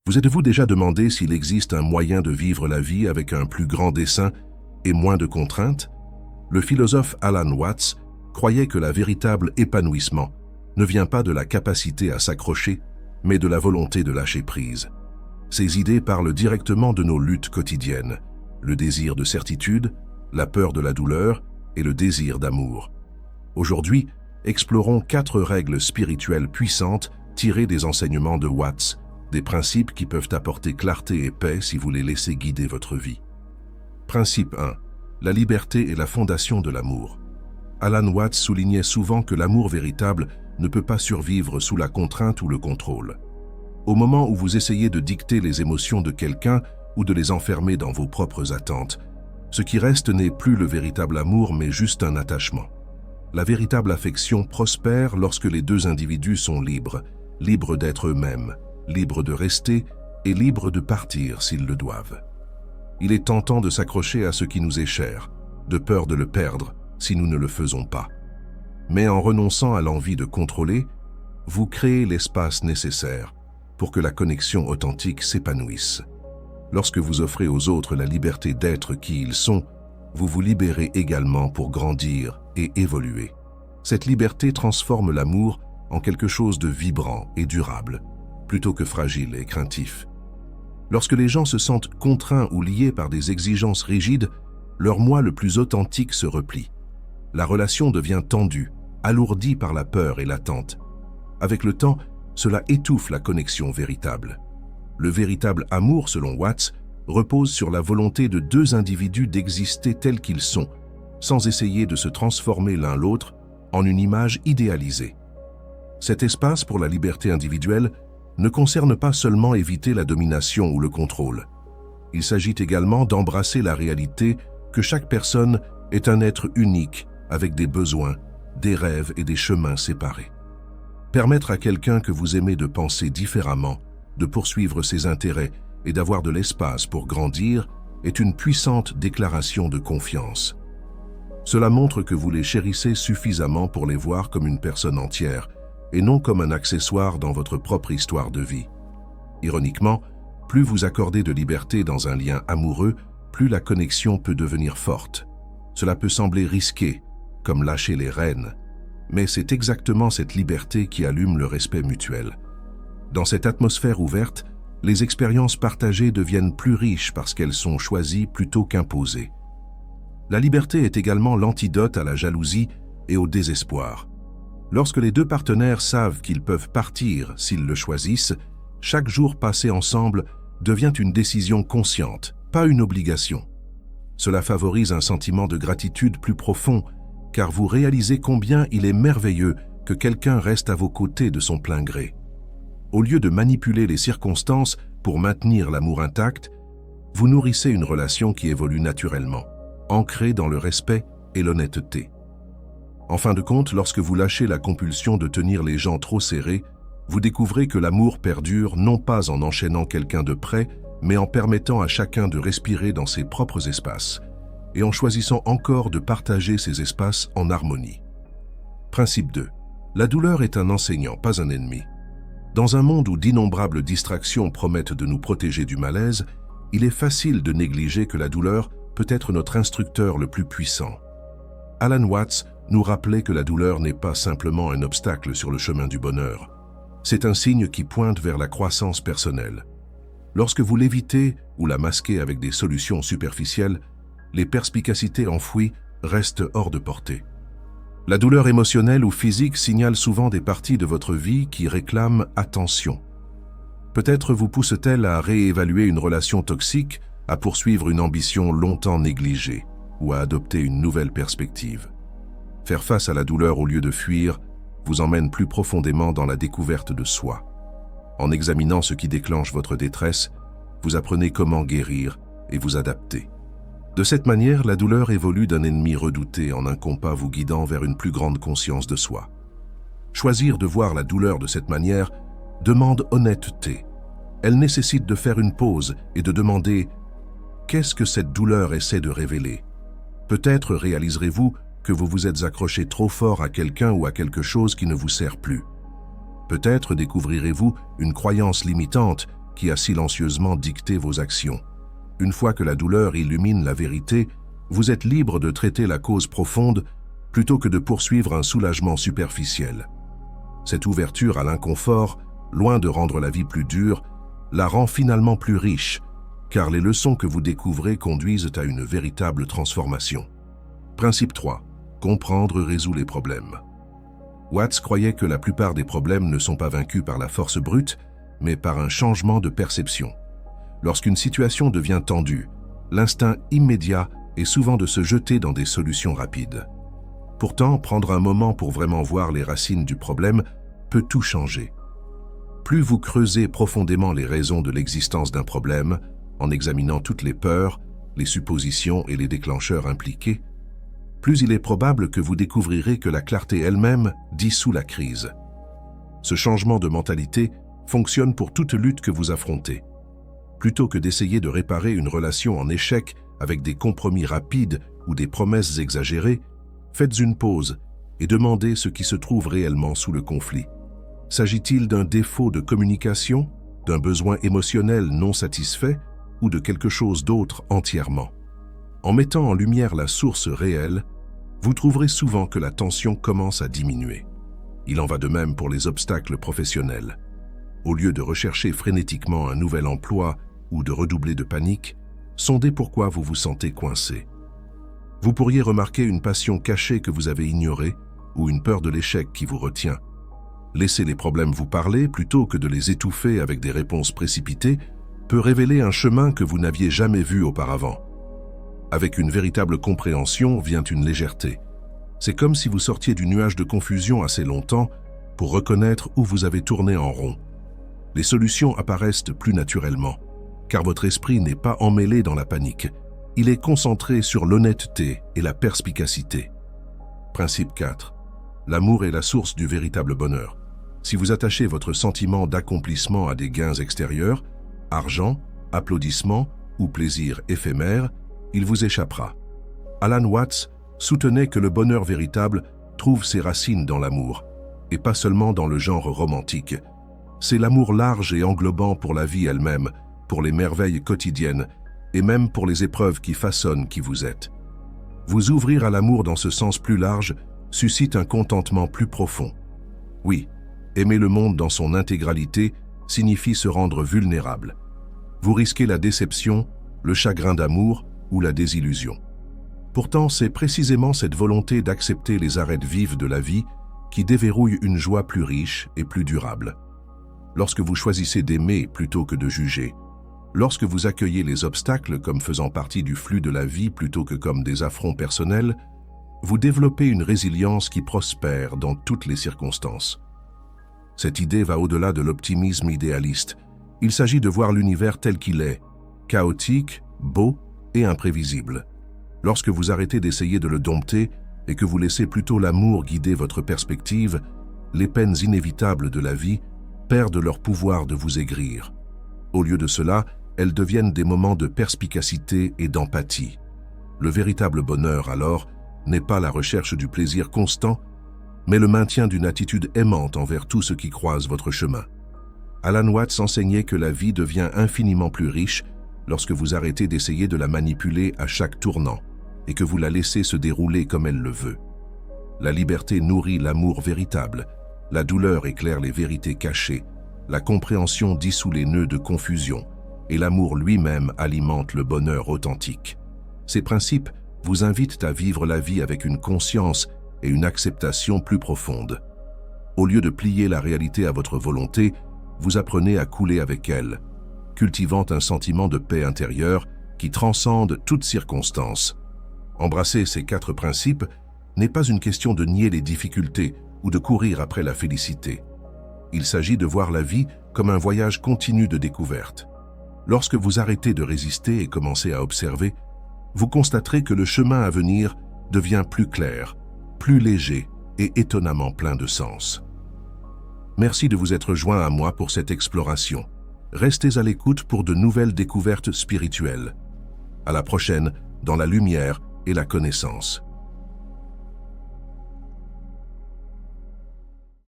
Vous êtes-vous déjà demandé s'il existe un moyen de vivre la vie avec un plus grand dessein et moins de contraintes? Le philosophe Alan Watts croyait que le véritable épanouissement ne vient pas de la capacité à s'accrocher, mais de la volonté de lâcher prise. Ces idées parlent directement de nos luttes quotidiennes, le désir de certitude, la peur de la douleur et le désir d'amour. Aujourd'hui, explorons 4 règles spirituelles puissantes tirées des enseignements de Watts, des principes qui peuvent apporter clarté et paix si vous les laissez guider votre vie. Principe 1. La liberté est la fondation de l'amour. Alan Watts soulignait souvent que l'amour véritable ne peut pas survivre sous la contrainte ou le contrôle. Au moment où vous essayez de dicter les émotions de quelqu'un ou de les enfermer dans vos propres attentes, ce qui reste n'est plus le véritable amour mais juste un attachement. La véritable affection prospère lorsque les 2 individus sont libres, libres d'être eux-mêmes, libres de rester et libres de partir s'ils le doivent. Il est tentant de s'accrocher à ce qui nous est cher, de peur de le perdre si nous ne le faisons pas. Mais en renonçant à l'envie de contrôler, vous créez l'espace nécessaire pour que la connexion authentique s'épanouisse. Lorsque vous offrez aux autres la liberté d'être qui ils sont, vous vous libérez également pour grandir et évoluer. Cette liberté transforme l'amour en quelque chose de vibrant et durable, plutôt que fragile et craintif. Lorsque les gens se sentent contraints ou liés par des exigences rigides, leur moi le plus authentique se replie. La relation devient tendue, alourdie par la peur et l'attente. Avec le temps, cela étouffe la connexion véritable. Le véritable amour, selon Watts, repose sur la volonté de 2 individus d'exister tels qu'ils sont, sans essayer de se transformer l'un l'autre en une image idéalisée. Cet espace pour la liberté individuelle ne concerne pas seulement éviter la domination ou le contrôle. Il s'agit également d'embrasser la réalité que chaque personne est un être unique avec des besoins, des rêves et des chemins séparés. Permettre à quelqu'un que vous aimez de penser différemment, de poursuivre ses intérêts et d'avoir de l'espace pour grandir est une puissante déclaration de confiance. Cela montre que vous les chérissez suffisamment pour les voir comme une personne entière et non comme un accessoire dans votre propre histoire de vie. Ironiquement, plus vous accordez de liberté dans un lien amoureux, plus la connexion peut devenir forte. Cela peut sembler risqué, comme lâcher les rênes, mais c'est exactement cette liberté qui allume le respect mutuel. Dans cette atmosphère ouverte, les expériences partagées deviennent plus riches parce qu'elles sont choisies plutôt qu'imposées. La liberté est également l'antidote à la jalousie et au désespoir. Lorsque les 2 partenaires savent qu'ils peuvent partir s'ils le choisissent, chaque jour passé ensemble devient une décision consciente, pas une obligation. Cela favorise un sentiment de gratitude plus profond, car vous réalisez combien il est merveilleux que quelqu'un reste à vos côtés de son plein gré. Au lieu de manipuler les circonstances pour maintenir l'amour intact, vous nourrissez une relation qui évolue naturellement, ancrée dans le respect et l'honnêteté. En fin de compte, lorsque vous lâchez la compulsion de tenir les gens trop serrés, vous découvrez que l'amour perdure non pas en enchaînant quelqu'un de près, mais en permettant à chacun de respirer dans ses propres espaces et en choisissant encore de partager ces espaces en harmonie. Principe 2. La douleur est un enseignant, pas un ennemi. Dans un monde où d'innombrables distractions promettent de nous protéger du malaise, il est facile de négliger que la douleur peut être notre instructeur le plus puissant. Alan Watts nous rappelait que la douleur n'est pas simplement un obstacle sur le chemin du bonheur. C'est un signe qui pointe vers la croissance personnelle. Lorsque vous l'évitez ou la masquez avec des solutions superficielles, les perspicacités enfouies restent hors de portée. La douleur émotionnelle ou physique signale souvent des parties de votre vie qui réclament attention. Peut-être vous pousse-t-elle à réévaluer une relation toxique, à poursuivre une ambition longtemps négligée ou à adopter une nouvelle perspective. Faire face à la douleur au lieu de fuir vous emmène plus profondément dans la découverte de soi. En examinant ce qui déclenche votre détresse, vous apprenez comment guérir et vous adapter. De cette manière, la douleur évolue d'un ennemi redouté en un compas vous guidant vers une plus grande conscience de soi. Choisir de voir la douleur de cette manière demande honnêteté. Elle nécessite de faire une pause et de demander « Qu'est-ce que cette douleur essaie de révéler ?» Peut-être réaliserez-vous que vous vous êtes accroché trop fort à quelqu'un ou à quelque chose qui ne vous sert plus. Peut-être découvrirez-vous une croyance limitante qui a silencieusement dicté vos actions. Une fois que la douleur illumine la vérité, vous êtes libre de traiter la cause profonde plutôt que de poursuivre un soulagement superficiel. Cette ouverture à l'inconfort, loin de rendre la vie plus dure, la rend finalement plus riche, car les leçons que vous découvrez conduisent à une véritable transformation. Principe 3. Comprendre résout les problèmes. Watts croyait que la plupart des problèmes ne sont pas vaincus par la force brute, mais par un changement de perception. Lorsqu'une situation devient tendue, l'instinct immédiat est souvent de se jeter dans des solutions rapides. Pourtant, prendre un moment pour vraiment voir les racines du problème peut tout changer. Plus vous creusez profondément les raisons de l'existence d'un problème, en examinant toutes les peurs, les suppositions et les déclencheurs impliqués, plus il est probable que vous découvrirez que la clarté elle-même dissout la crise. Ce changement de mentalité fonctionne pour toute lutte que vous affrontez. Plutôt que d'essayer de réparer une relation en échec avec des compromis rapides ou des promesses exagérées, faites une pause et demandez ce qui se trouve réellement sous le conflit. S'agit-il d'un défaut de communication, d'un besoin émotionnel non satisfait ou de quelque chose d'autre entièrement? En mettant en lumière la source réelle, vous trouverez souvent que la tension commence à diminuer. Il en va de même pour les obstacles professionnels. Au lieu de rechercher frénétiquement un nouvel emploi ou de redoubler de panique, sondez pourquoi vous vous sentez coincé. Vous pourriez remarquer une passion cachée que vous avez ignorée ou une peur de l'échec qui vous retient. Laisser les problèmes vous parler plutôt que de les étouffer avec des réponses précipitées peut révéler un chemin que vous n'aviez jamais vu auparavant. Avec une véritable compréhension vient une légèreté. C'est comme si vous sortiez du nuage de confusion assez longtemps pour reconnaître où vous avez tourné en rond. Les solutions apparaissent plus naturellement, car votre esprit n'est pas emmêlé dans la panique. Il est concentré sur l'honnêteté et la perspicacité. Principe 4. L'amour est la source du véritable bonheur. Si vous attachez votre sentiment d'accomplissement à des gains extérieurs, argent, applaudissements ou plaisir éphémère, il vous échappera. Alan Watts soutenait que le bonheur véritable trouve ses racines dans l'amour, et pas seulement dans le genre romantique. C'est l'amour large et englobant pour la vie elle-même, pour les merveilles quotidiennes, et même pour les épreuves qui façonnent qui vous êtes. Vous ouvrir à l'amour dans ce sens plus large suscite un contentement plus profond. Oui, aimer le monde dans son intégralité signifie se rendre vulnérable. Vous risquez la déception, le chagrin d'amour ou la désillusion. Pourtant, c'est précisément cette volonté d'accepter les arêtes vives de la vie qui déverrouille une joie plus riche et plus durable. Lorsque vous choisissez d'aimer plutôt que de juger, lorsque vous accueillez les obstacles comme faisant partie du flux de la vie plutôt que comme des affronts personnels, vous développez une résilience qui prospère dans toutes les circonstances. Cette idée va au-delà de l'optimisme idéaliste. Il s'agit de voir l'univers tel qu'il est, chaotique, beau et imprévisible. Lorsque vous arrêtez d'essayer de le dompter et que vous laissez plutôt l'amour guider votre perspective, les peines inévitables de la vie perdent leur pouvoir de vous aigrir. Au lieu de cela, elles deviennent des moments de perspicacité et d'empathie. Le véritable bonheur, alors, n'est pas la recherche du plaisir constant, mais le maintien d'une attitude aimante envers tout ce qui croise votre chemin. Alan Watts enseignait que la vie devient infiniment plus riche lorsque vous arrêtez d'essayer de la manipuler à chaque tournant et que vous la laissez se dérouler comme elle le veut. La liberté nourrit l'amour véritable, la douleur éclaire les vérités cachées, la compréhension dissout les nœuds de confusion et l'amour lui-même alimente le bonheur authentique. Ces principes vous invitent à vivre la vie avec une conscience et une acceptation plus profonde. Au lieu de plier la réalité à votre volonté, vous apprenez à couler avec elle, cultivant un sentiment de paix intérieure qui transcende toute circonstance. Embrasser ces 4 principes n'est pas une question de nier les difficultés ou de courir après la félicité. Il s'agit de voir la vie comme un voyage continu de découverte. Lorsque vous arrêtez de résister et commencez à observer, vous constaterez que le chemin à venir devient plus clair, plus léger et étonnamment plein de sens. Merci de vous être joint à moi pour cette exploration. Restez à l'écoute pour de nouvelles découvertes spirituelles. À la prochaine, dans la lumière et la connaissance.